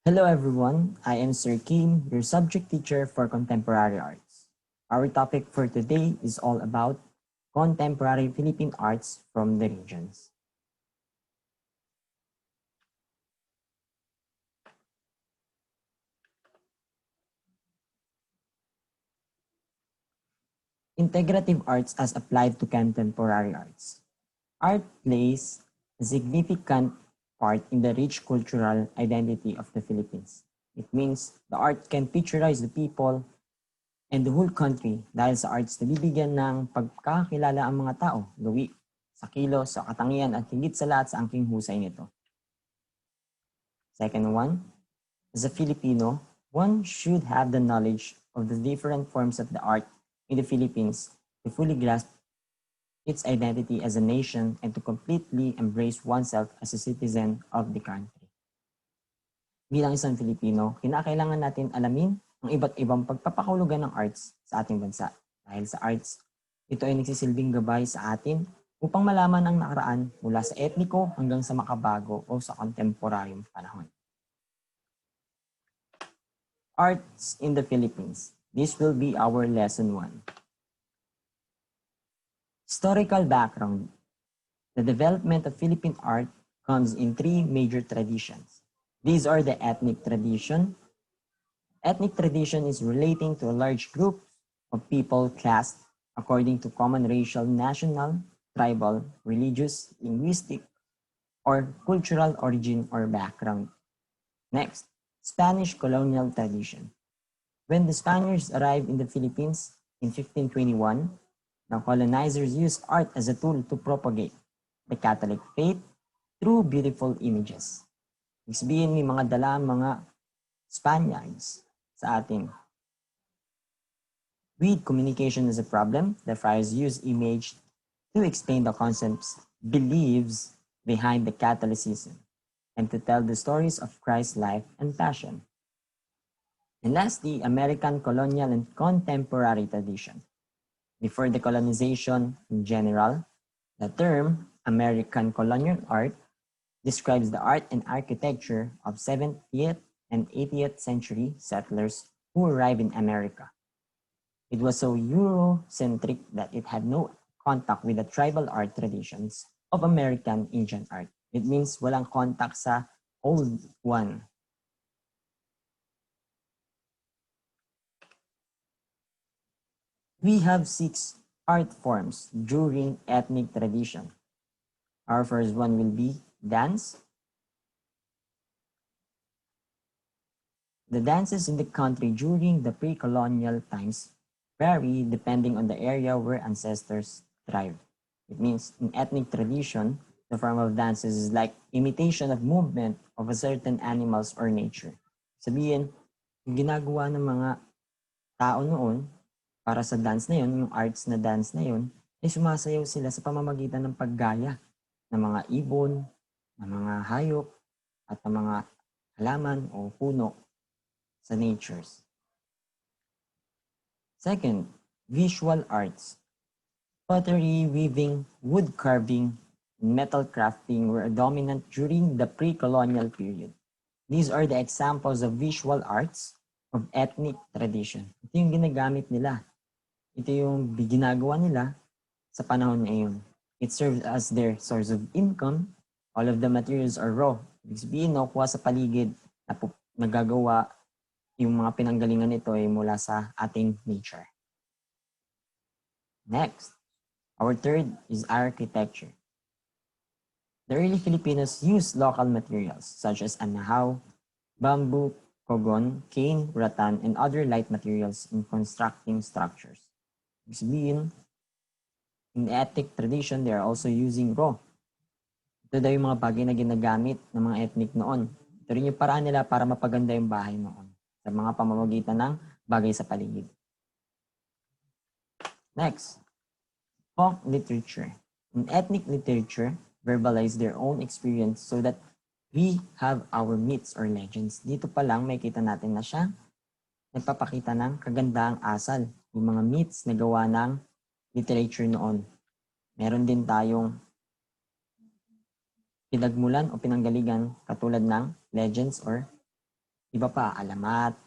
Hello everyone, I am Sir Kim, your subject teacher for Contemporary Arts. Our topic for today is all about contemporary Philippine arts from the regions. Integrative arts as applied to contemporary arts. Art plays a significant part in the rich cultural identity of the Philippines. It means the art can picturize the people and the whole country dahil sa arts na bibigyan ng pagkakilala ang mga tao, gawi, sa kilos, sa katangian at higit sa lahat sa angking husay nito. Second one, as a Filipino, one should have the knowledge of the different forms of the art in the Philippines to fully grasp its identity as a nation and to completely embrace oneself as a citizen of the country. Bilang isang Filipino, kinakailangan natin alamin ang iba't ibang pagpapakahulugan ng arts sa ating bansa. Dahil sa arts, ito ay nagsisilbing gabay sa atin upang malaman ang nakaraan mula sa etniko hanggang sa makabago o sa kontemporaryong panahon. Arts in the Philippines. This will be our lesson 1. Historical background. The development of Philippine art comes in 3 major traditions. These are the ethnic tradition. Ethnic tradition is relating to a large group of people classed according to common racial, national, tribal, religious, linguistic, or cultural origin or background. Next, Spanish colonial tradition. When the Spaniards arrived in the Philippines in 1521, the colonizers used art as a tool to propagate the Catholic faith through beautiful images. Ibig sabihin, may mga dala mga Spaniards sa atin. With communication as a problem, the friars used image to explain the concepts, beliefs behind the Catholicism, and to tell the stories of Christ's life and passion. And lastly, American colonial and contemporary tradition. Before the colonization in general, the term American colonial art describes the art and architecture of 17th and 18th century settlers who arrived in America. It was so Eurocentric that it had no contact with the tribal art traditions of American Indian art. It means walang contact sa old one. We have 6 art forms during ethnic tradition. Our first one will be dance. The dances in the country during the pre-colonial times vary depending on the area where ancestors thrived. It means in ethnic tradition, the form of dances is like imitation of movement of a certain animals or nature. Sabihin, yung ginagawa ng mga tao noon para sa dance na yun, yung arts na dance na yun, ay sumasayaw sila sa pamamagitan ng paggaya ng mga ibon, ng mga hayop, at ng mga halaman o puno sa natures. Second, visual arts. Pottery, weaving, wood carving, and metal crafting were dominant during the pre-colonial period. These are the examples of visual arts of ethnic tradition. Ito yung ginagamit nila. Ito yung ginagawa nila sa panahon na iyon. It serves as their source of income. All of the materials are raw. Ibig sabihin, nakuha sa paligid na nagagawa yung mga pinanggalingan nito ay mula sa ating nature. Next, our third is architecture. The early Filipinos used local materials such as anahaw, bamboo, kogon, cane, rattan, and other light materials in constructing structures. Ibig sabihin, in ethnic tradition, they are also using raw. Ito daw yung mga bagay na ginagamit ng mga ethnic noon. Ito rin yung paraan nila para mapaganda yung bahay noon sa mga pamamagitan ng bagay sa paligid. Next, folk literature. In ethnic literature, verbalize their own experience so that we have our myths or legends. Dito pa lang may kita natin na siya nagpapakita ng kagandaang asal, yung mga myths na gawa ng literature noon. Meron din tayong pinagmulan o pinanggaligan katulad ng legends or Iba pa, alamat,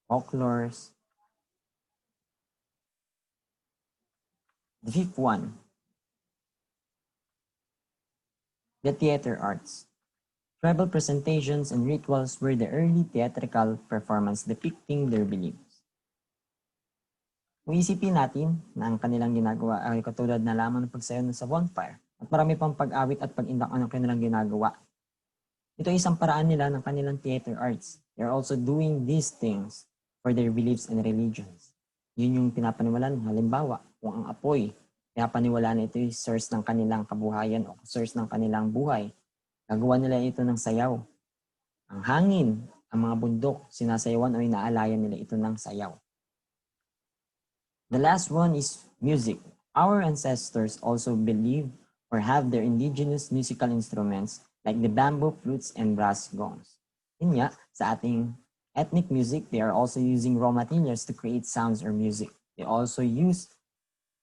folklores. The fifth one, the theater arts. Tribal presentations and rituals were the early theatrical performance depicting their beliefs. Kung isipin natin na ang kanilang ginagawa ay katulad na lamang ng pagsayaw sa bonfire at marami pang pag-awit at pag-indak ang kanilang ginagawa. Ito ay isang paraan nila ng kanilang theater arts. They are also doing these things for their beliefs and religions. Yun yung pinapaniwalaan. Halimbawa, kung ang apoy, pinapaniwalaan na ito yung source ng kanilang kabuhayan o source ng kanilang buhay. Gagawa nila ito ng sayaw. Ang hangin, ang mga bundok, sinasayawan o inaalayan nila ito ng sayaw. The last one is music. Our ancestors also believe or have their indigenous musical instruments like the bamboo flutes and brass gongs. Yun nga, sa ating ethnic music, they are also using raw materials to create sounds or music. They also use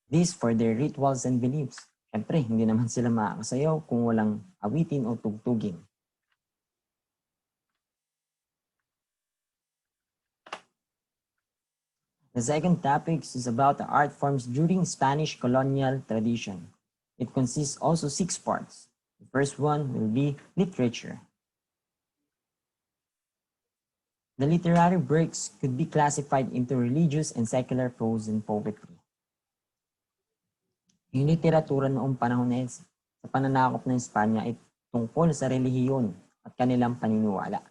this for their rituals and beliefs. Siyempre, hindi naman sila makakasayaw kung walang awitin o tugtugin. The second topic is about the art forms during Spanish colonial tradition. It consists also 6 parts. The first one will be literature. The literary works could be classified into religious and secular prose and poetry. Yung literatura noong panahon na sa pananakop ng Espanya ay tungkol sa relihiyon at kanilang paniniwala.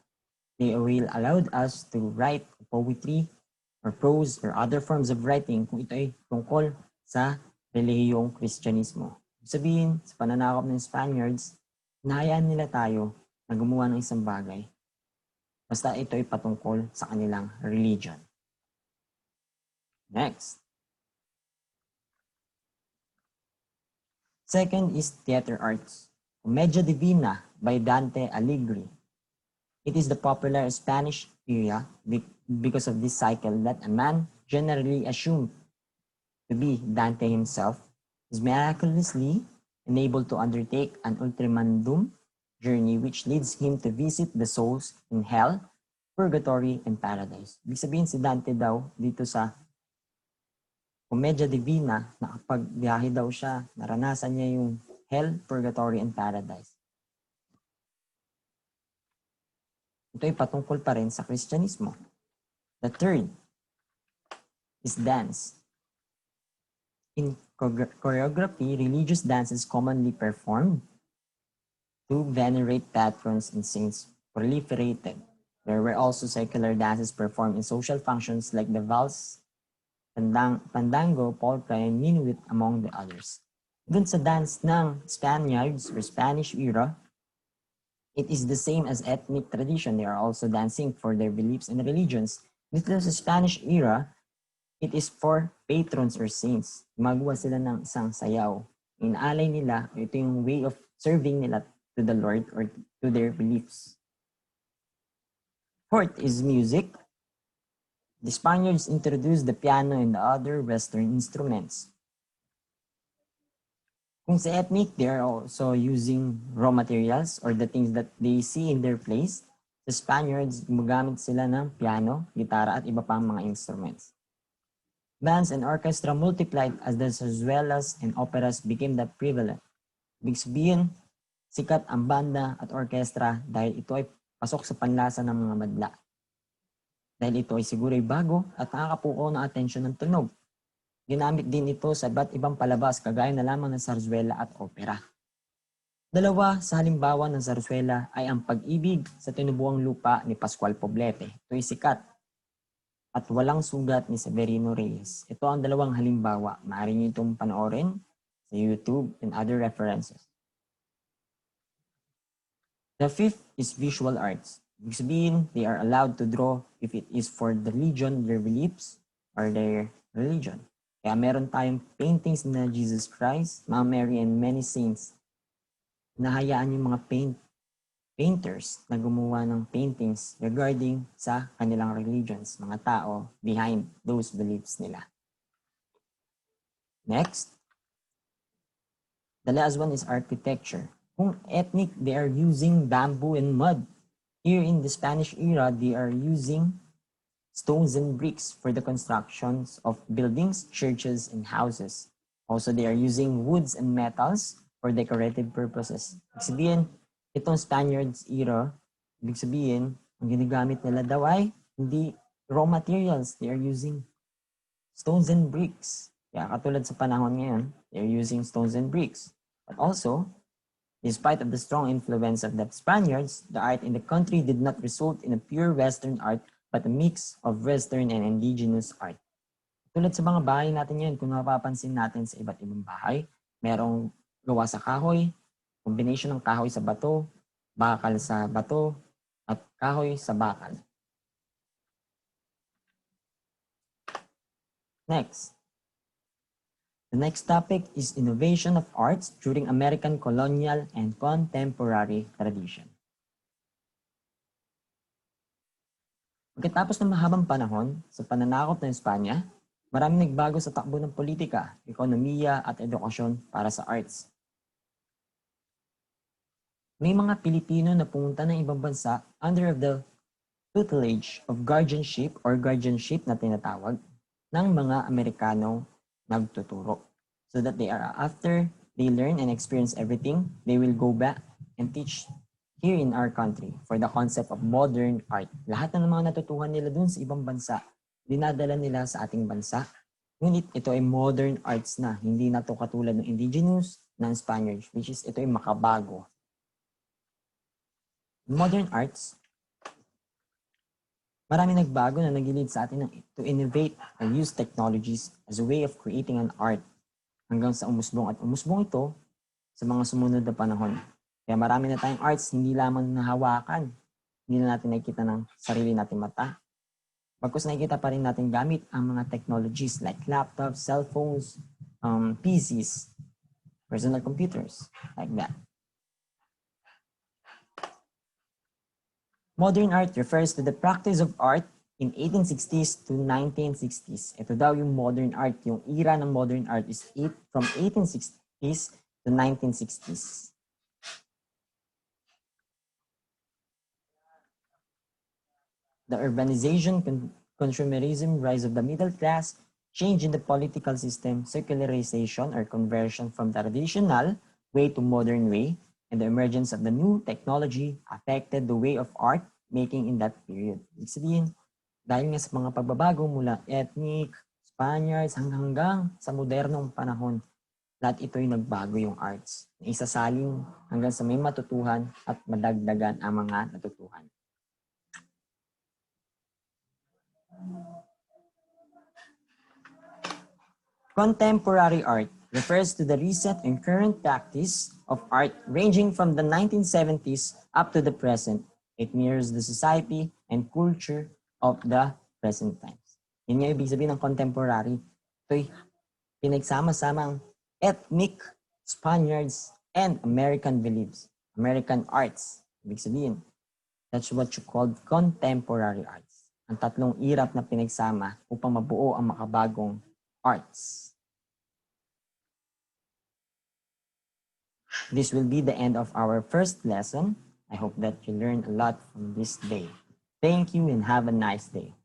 They will allow us to write poetry or prose or other forms of writing kung ito ay tungkol sa relihiyong Kristyanismo. Sabihin, sa pananakop ng Spaniards, hinahayaan nila tayo na gumawa ng isang bagay basta ito ay patungkol sa kanilang religion. Next. Second is theater arts. Commedia Divina by Dante Alighieri. It is the popular Spanish era because of this cycle that a man generally assumed to be Dante himself is miraculously enabled to undertake an ultramundum journey which leads him to visit the souls in hell, purgatory, and paradise. Ibig sabihin si Dante daw dito sa Commedia Divina, nakapagbiyahe daw siya, naranasan niya yung hell, purgatory, and paradise. Ito ay patungkol pa rin sa Kristyanismo. The third is dance. In choreography, religious dance is commonly performed to venerate patrons and saints proliferated. There were also secular dances performed in social functions like the valse, Fandango, polka, and minuet among the others. Dun sa dance ng Spaniards or Spanish era, it is the same as ethnic tradition. They are also dancing for their beliefs and religions. Dito sa Spanish era, it is for patrons or saints. Magawa sila ng isang sayaw. Inaalay nila, ito yung way of serving nila to the Lord or to their beliefs. Fourth is music. The Spaniards introduced the piano and the other Western instruments. Kung sa ethnic, they are also using raw materials or the things that they see in their place. Sa Spaniards, gumagamit sila ng piano, gitara at iba pang mga instruments. Bands and orchestra multiplied as the zarzuelas and operas became the prevalent. Ibig sabihin, sikat ang banda at orkestra dahil ito ay pasok sa panlasa ng mga madla. Dahil ito ay siguro ay bago at nakakapukaw ng atensyon ng tunog. Ginamit din ito sa iba't ibang palabas kagaya na lamang ng zarzuela at opera. Dalawa sa halimbawa ng zarzuela ay ang Pag-ibig sa Tinubuang Lupa ni Pascual Poblete. Ito ay sikat at Walang Sugat ni Severino Reyes. Ito ang dalawang halimbawa. Maaari niyo itong panoorin sa YouTube and other references. The fifth is visual arts. Ibig sabihin, they are allowed to draw if it is for the religion, their beliefs, or their religion. Kaya meron tayong paintings na Jesus Christ, Mama Mary, and many saints. Nahayaan yung mga painters na gumawa ng paintings regarding sa kanilang religions, mga tao behind those beliefs nila. Next, the last one is architecture. Kung ethnic, they are using bamboo and mud. Here in the Spanish era, they are using stones and bricks for the constructions of buildings, churches, and houses. Also, they are using woods and metals for decorative purposes. Ibig sabihin, itong Spaniards era, ibig sabihin, ang ginagamit nila daw ay hindi raw materials. They are using stones and bricks. Kaya katulad sa panahon ngayon, they are using stones and bricks. But also, despite of the strong influence of the Spaniards, the art in the country did not result in a pure Western art but a mix of Western and indigenous art. Tulad sa mga bahay natin ngayon, kung napapansin natin sa iba't ibang bahay, merong gawa sa kahoy, combination ng kahoy sa bato, bakal sa bato, at kahoy sa bakal. Next. The next topic is innovation of arts during American colonial and contemporary tradition. Pagkatapos ng mahabang panahon sa pananakop ng Espanya, maraming nagbago sa takbo ng politika, ekonomiya at edukasyon para sa arts. May mga Pilipino na pumunta ng ibang bansa under the tutelage of guardianship na tinatawag ng mga Amerikanong nagtuturo. So that after they learn and experience everything, they will go back and teach here in our country for the concept of modern art. Lahat ng mga natutuhan nila dun sa ibang bansa, dinadala nila sa ating bansa. Ngunit ito ay modern arts na, hindi na to katulad ng indigenous, ng Spaniards, which is ito ay makabago. Modern arts, marami nagbago na nagilid sa atin to innovate and use technologies as a way of creating an art hanggang sa umusbong at umusbong ito sa mga sumunod na panahon. Kaya marami na tayong arts hindi lamang nahawakan, hindi na natin nakikita ng sarili nating mata. Bagkus nakikita pa rin natin gamit ang mga technologies like laptops, cell phones, PCs, personal computers, like that. Modern art refers to the practice of art in 1860s to 1960s. Ito daw yung modern art. Yung era ng modern art is from 1860s to 1960s. The urbanization, consumerism, rise of the middle class, change in the political system, secularization or conversion from traditional way to modern way, and the emergence of the new technology affected the way of art making in that period. Ibig sabihin, dahil nga sa mga pagbabago mula ethnic, Spaniards, hanggang sa modernong panahon, lahat ito'y nagbago yung arts. Isasaling hanggang sa may matutuhan at madagdagan ang mga natutuhan. Contemporary art refers to the recent and current practice of art ranging from the 1970s up to the present. It mirrors the society and culture of the present times. Yun nga ibig sabihin ng contemporary. Ito'y pinagsama-samang ethnic, Spaniards, and American beliefs. American arts. Ibig sabihin, that's what you call contemporary arts. Ang tatlong irap na pinagsama upang mabuo ang makabagong arts. This will be the end of our first lesson. I hope that you learned a lot from this day. Thank you and have a nice day.